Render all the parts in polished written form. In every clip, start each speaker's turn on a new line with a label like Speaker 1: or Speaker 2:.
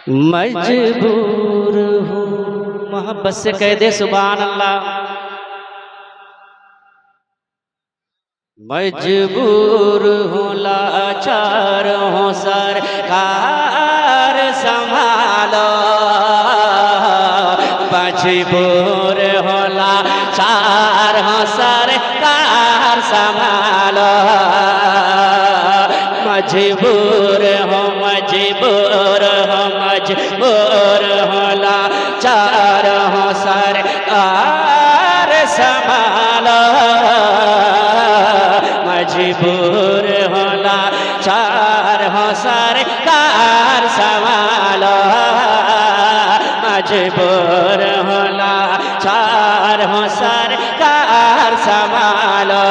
Speaker 1: मजबूर हूँ मोहब्बत से कह दे सुभान अल्लाह। मजबूर हूँ लाचार हूँ सरकार संभालो। मजबूर हूँ लाचार हूँ सरकार संभालो। मजबूर हूँ मजबूर हूँ मजबूर हूँ लाचार हूँ सरकार संभालो। मजबूर हूँ लाचार हूँ सरकार संभालो। मजबूर हूँ लाचार हूँ सरकार संभालो।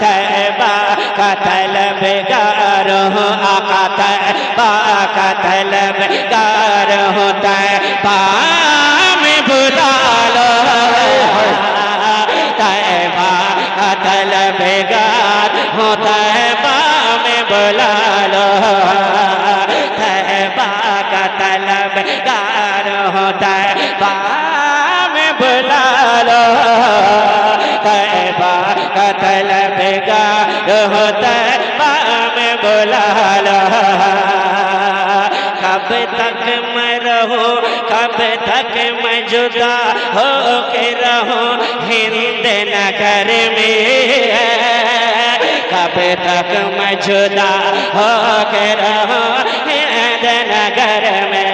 Speaker 1: तैबा का तलबगार हूँ आका तैबा का तलबगार हूँ तैबा में बुला लो। तैबा का तलबगार हूँ तैबा में बुला लो। तैबा का तलबगार हूँ तैबा में बुला लो। तैबा का तलबगार हो तैबा में बुला लो। कब तक मैं रहूं कब तक मैं जुदा हो के रहूं हिंद नगर में। कब तक मैं जुदा हो के रहूं हिंद नगर में।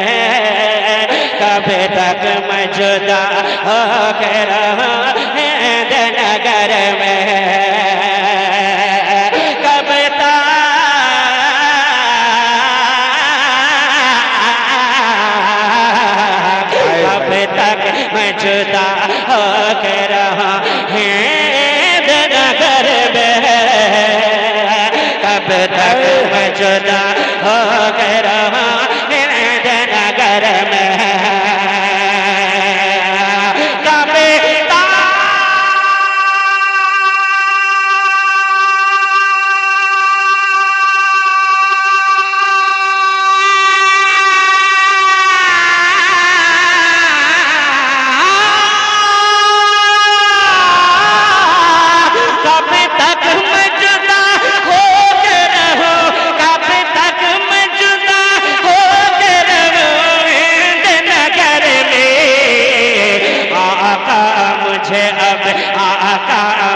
Speaker 1: कब तक मैं जुदा हो के रहूं हिंद नगर में। मैं जुदा हो के रहा हिंद नगर में। कब तक मैं जुदा हो के रहा हिंद नगर में।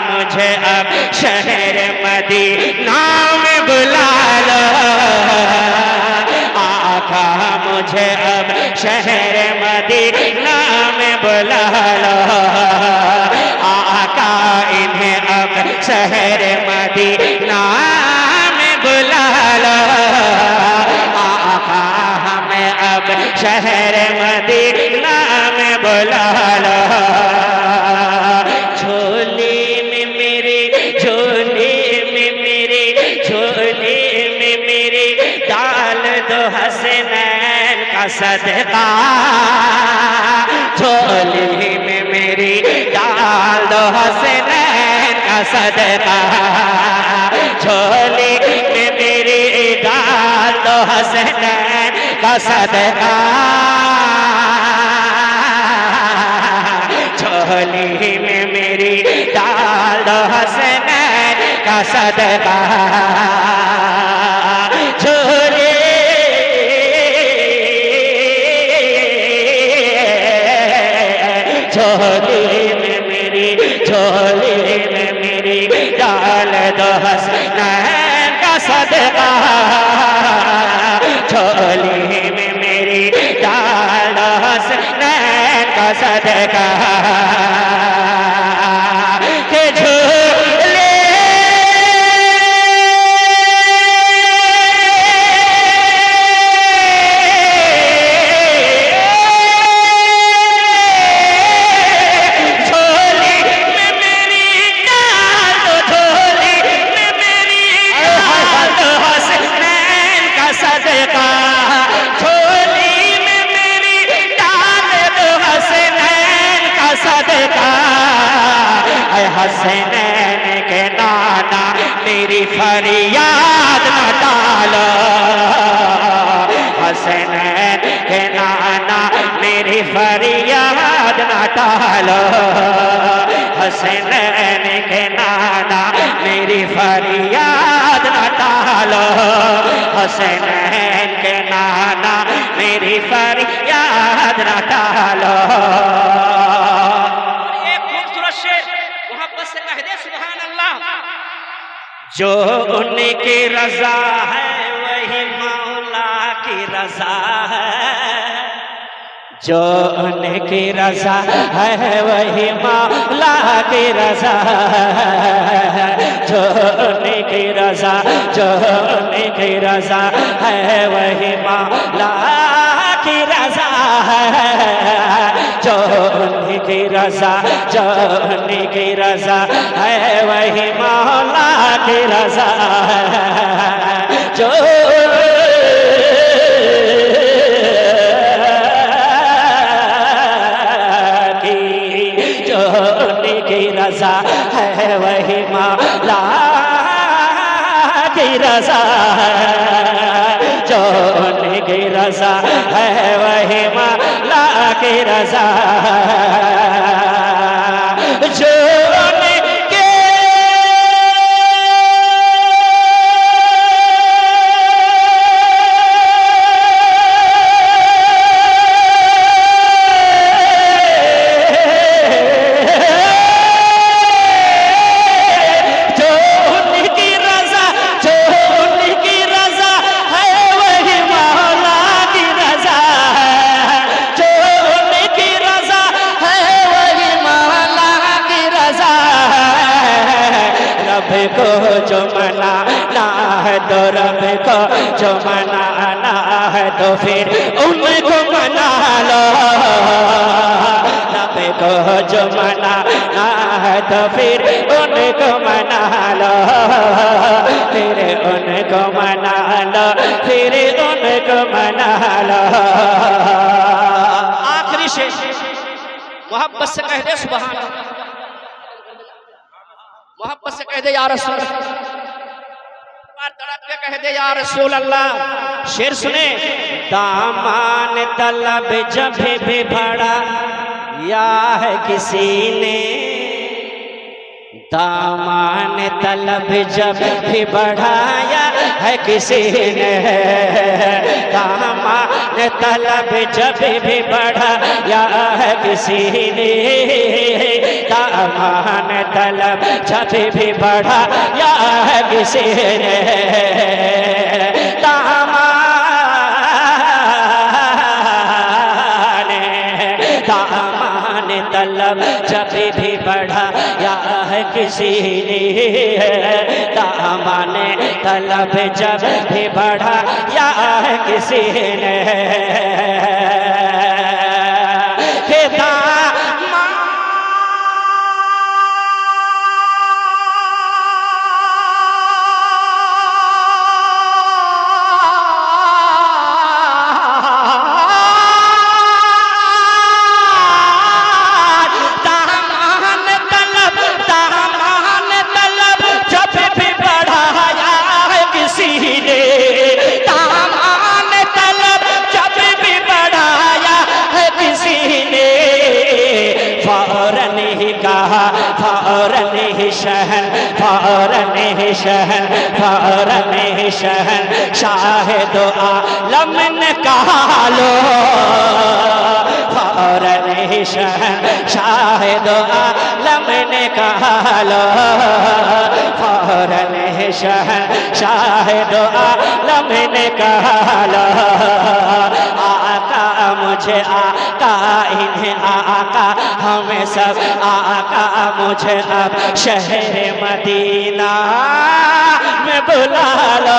Speaker 1: मुझे अब शहर मदीना में बुला लो। आका मुझे अब शहर मदीना में बुला लो। आका इन्हें अब शहर मदीना में बुला लो। आका हमें अब शहर मदीना में बुला लो। हसनैन का सदका झोली में मेरी डाल दो। हसनैन का सदका झोली में मेरी डाल दो। हसनैन का सदका झोली में मेरी डाल दो। हसनैन का सदका झोली झोली में मेरी डाल दो। हसनैन का सदका झोली में मेरी डाल दो। हसनैन का सदका के झूले हसनैन के नाना मेरी फरियाद न डालो, हसनैन के नाना मेरी फरियाद न डालो, हसनैन के नाना मेरी फरियाद न डालो, हसनैन के नाना मेरी फरियाद न डालो। जो उनकी रजा है वही मौला की रजा है, जो उनकी रजा है वही मौला की रजा है, जो उनकी रजा, जो उनकी रजा है वही मौला की रजा है, जो उनकी रजा, जो उनकी रजा है वही मौला की रजा है, जो उनकी रजा है वही मौला की रजा है, जो उनकी रजा है वही मौला की रजा है, जो को जो मनाना है तो रब को जो मनाना है तो फिर उनको मना लो, रब को जो मनाना है तो फिर उनको मना लो, फिर उनको मना लो, फिर उनको मना लो। आखिरी शेर मोहब्बत से कह दे सुभान अल्लाह, मोहब्बत से कह दे या रसूल, तड़प के कह दे या रसूल अल्लाह। शेर सुने, दामान तलब जब भी बढ़ा या है किसी ने, दामान तलब जब भी बढ़ाया है किसी ने, दामान तलब जब भी बढ़ाया है किसी ने, दामान तलब जब भी बढ़ाया है किसी ने, दामान तलब जब भी बढ़ाया है किसी ने, दामान तलब जब भी बढ़ाया है किसी ने, फौरन ही शहन, फौरन ही शहन, फौरन ही शहन शाह दो आलम ने कहा लो, फौरन ही शहन शाह दो आलम ने कहा लो, फौरन ही शहन शाह दो आलम ने कहा लो, आका मुझे आका इन्हें आका हमें सब आका मुझे अब शहर मदीना में बुला लो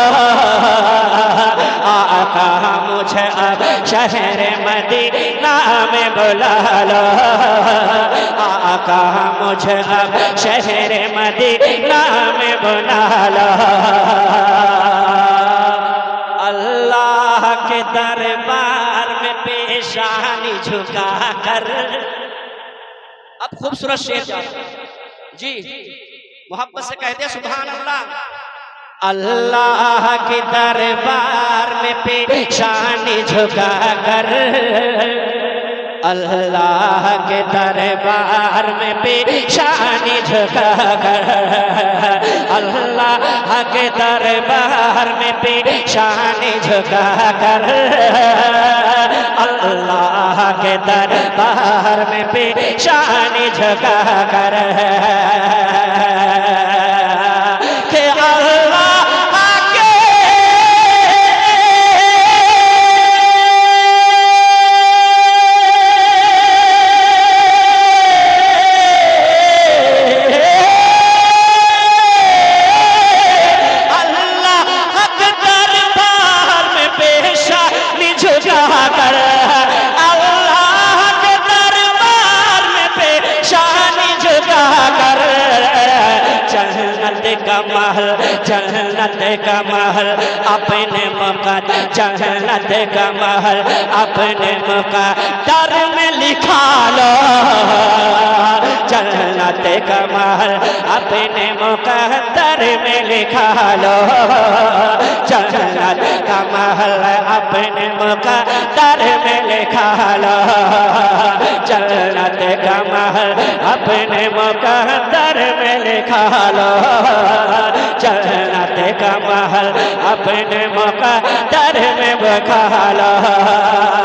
Speaker 1: आका मुझे अब शहर मदीना में बुला लो आका मुझे अब शहर मदीना में बुला लो अल्लाह के दरबार में पेशानी झुका कर अब खूबसूरत शेर जी मोहब्बत से कहते हैं सुभान अल्लाह अल्लाह के दरबार में पेशानी झुका कर अल्लाह के दरबार में पेशानी झुका कर अल्लाह के दरबार में पेशानी झुका कर अल्लाह के दरबार में पेशानी झुका कर कि जन्नत का महल अपने मुक़द्दर जन्नत का महल अपने मुक़द्दर में लिखा लो जन्नत का महल अपने मुक़द्दर में लिखा लो जन्नत का महल अपने मुक़द्दर में लिखा लो जन्नत का महल अपने मुक़द्दर में लिखा लो जन्नत का महल अपने मुक़द्दर में लिखा लो